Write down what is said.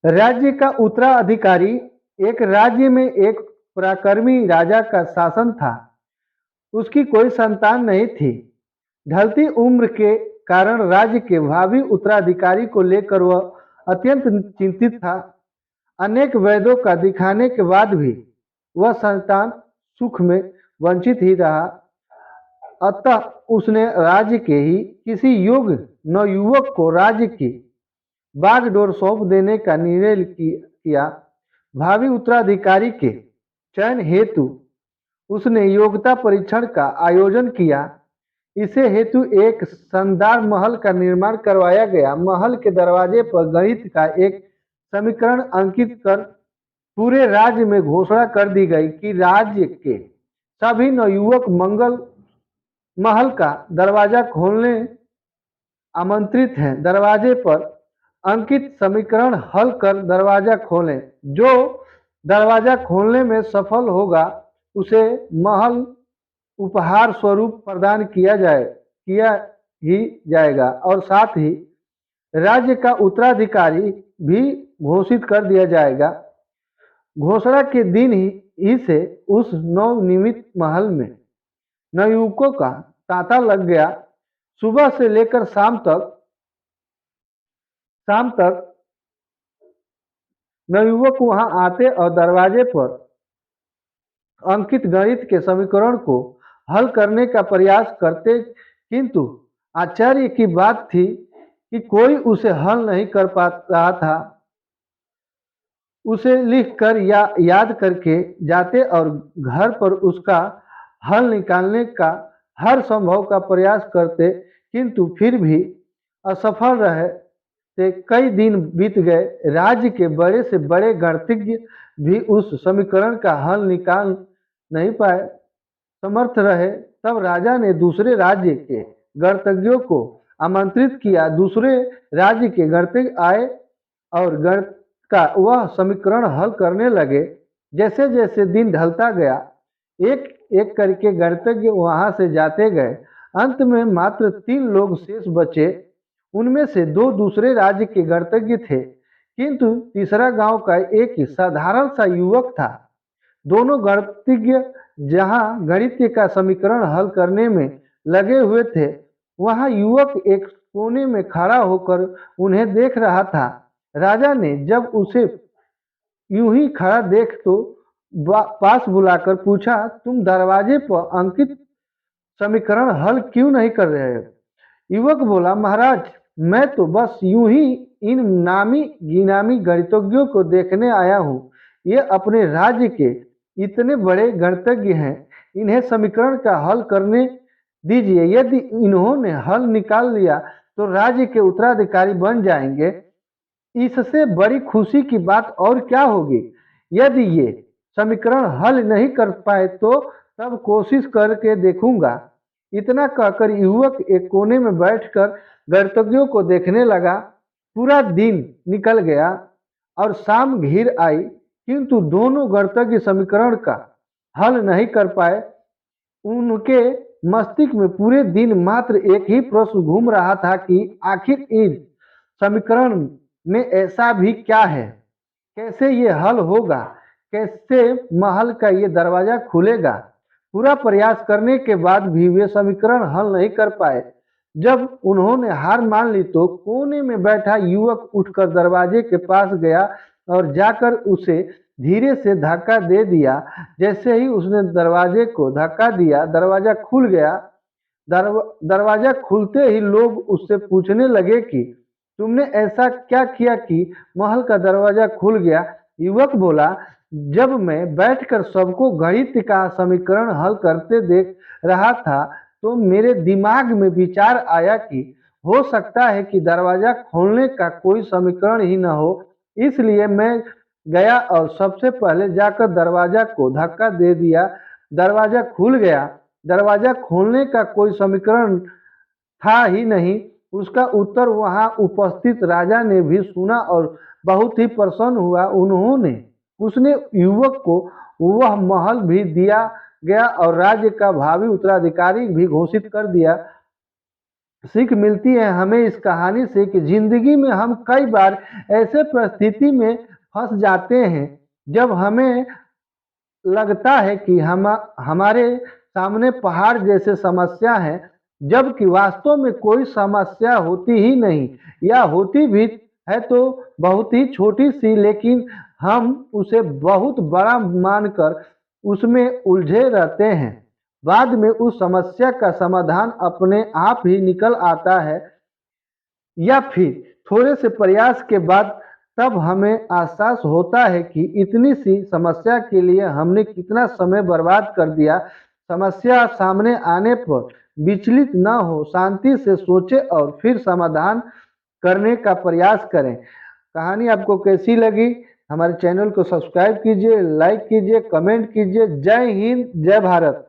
राज्य का उत्तराधिकारी। एक राज्य में एक पराक्रमी राजा का शासन था। उसकी कोई संतान नहीं थी। ढलती उम्र के कारण राज्य के भावी उत्तराधिकारी को लेकर वह अत्यंत चिंतित था। अनेक वैद्यों का दिखाने के बाद भी वह संतान सुख में वंचित ही रहा। अतः उसने राज्य के ही किसी योग्य नवयुवक को राज्य की बागडोर सौंप देने का निर्णय किया। भावी उत्तराधिकारी के चयन हेतु उसने योग्यता परीक्षण का आयोजन किया। इसे हेतु एक शानदार महल का निर्माण करवाया गया। महल के दरवाजे पर गणित का एक समीकरण अंकित कर पूरे राज्य में घोषणा कर दी गई कि राज्य के सभी नवयुवक मंगल महल का दरवाजा खोलने आमंत्रित हैं। दरवाजे पर अंकित समीकरण हल कर दरवाजा खोलें। जो दरवाजा खोलने में सफल होगा उसे महल उपहार स्वरूप प्रदान किया ही जाएगा और साथ ही राज्य का उत्तराधिकारी भी घोषित कर दिया जाएगा। घोषणा के दिन ही से उस नवनिर्मित महल में नवयुवकों का तांता लग गया। सुबह से लेकर शाम तक नवयुवक वहां आते और दरवाजे पर अंकित गणित के समीकरण को हल करने का प्रयास करते, किंतु आश्चर्य की बात थी कि कोई उसे हल नहीं कर पा रहा था। उसे लिख कर या याद करके जाते और घर पर उसका हल निकालने का हर संभव का प्रयास करते, किंतु फिर भी असफल रहे। से कई दिन बीत गए। राज्य के बड़े से बड़े गणितज्ञ भी उस समीकरण का हल निकाल नहीं पाए समर्थ रहे। तब राजा ने दूसरे राज्य के गणितज्ञों को आमंत्रित किया। दूसरे राज्य के गणितज्ञ आए और गणित का वह समीकरण हल करने लगे। जैसे जैसे दिन ढलता गया एक एक करके गणितज्ञ वहां से जाते गए। अंत में मात्र 3 लोग शेष बचे। उनमें से 2 दूसरे राज्य के गणितज्ञ थे, किंतु तीसरा गांव का एक साधारण सा युवक था। दोनों गणितज्ञ जहां गणित का समीकरण हल करने में लगे हुए थे, वहां युवक एक कोने में खड़ा होकर उन्हें देख रहा था। राजा ने जब उसे यूं ही खड़ा देख तो पास बुलाकर पूछा, तुम दरवाजे पर अंकित समीकरण हल क्यों नहीं कर रहे हो? युवक बोला, महाराज, मैं तो बस यूं ही इन नामी गिनामी गणितज्ञों को देखने आया हूँ। ये अपने राज्य के इतने बड़े गणितज्ञ हैं, इन्हें समीकरण का हल करने दीजिए। यदि इन्होंने हल निकाल लिया तो राज्य के उत्तराधिकारी बन जाएंगे। इससे बड़ी खुशी की बात और क्या होगी? यदि ये समीकरण हल नहीं कर पाए तो तब कोशिश करके देखूंगा। इतना कहकर युवक एक कोने में बैठकर गणितज्ञों को देखने लगा। पूरा दिन निकल गया और शाम घिर आई, किंतु दोनों गणितज्ञ समीकरण का हल नहीं कर पाए। उनके मस्तिष्क में पूरे दिन मात्र एक ही प्रश्न घूम रहा था कि आखिर इस समीकरण में ऐसा भी क्या है? कैसे ये हल होगा? कैसे महल का ये दरवाजा खुलेगा? पूरा प्रयास करने के बाद भी वे समीकरण हल नहीं कर पाए। जब उन्होंने हार मान ली तो कोने में बैठा युवक उठकर दरवाजे के पास गया और जाकर उसे धीरे से धक्का दे दिया। जैसे ही उसने दरवाजे को धक्का दिया, दरवाजा खुल गया। दरवाजा खुलते ही लोग उससे पूछने लगे कि तुमने ऐसा क्या किया कि महल का दरवाजा खुल गया? युवक बोला, जब मैं बैठकर सबको गणित का समीकरण हल करते देख रहा था तो मेरे दिमाग में विचार आया कि हो सकता है कि दरवाजा खोलने का कोई समीकरण ही न हो। इसलिए मैं गया और सबसे पहले जाकर दरवाजा को धक्का दे दिया। दरवाजा खुल गया। दरवाजा खोलने का कोई समीकरण था ही नहीं। उसका उत्तर वहां उपस्थित राजा ने भी सुना और बहुत ही प्रसन्न हुआ। उसने युवक को वह महल भी दिया गया और राज्य का भावी उत्तराधिकारी भी घोषित कर दिया। सीख मिलती है हमें इस कहानी से कि जिंदगी में हम कई बार ऐसे परिस्थिति में फंस जाते हैं जब हमें लगता है कि हम हमारे सामने पहाड़ जैसे समस्या है, जबकि वास्तव में कोई समस्या होती ही नहीं, या होती भी है तो बहुत ही छोटी सी, लेकिन हम उसे बहुत बड़ा मानकर उसमें उलझे रहते हैं। बाद में उस समस्या का समाधान अपने आप ही निकल आता है, या फिर थोड़े से प्रयास के बाद तब हमें एहसास होता है कि इतनी सी समस्या के लिए हमने कितना समय बर्बाद कर दिया। समस्या सामने आने पर विचलित न हो, शांति से सोचें और फिर समाधान करने का प्रयास करें। कहानी आपको कैसी लगी? हमारे चैनल को सब्सक्राइब कीजिए, लाइक कीजिए, कमेंट कीजिए। जय हिंद, जय भारत।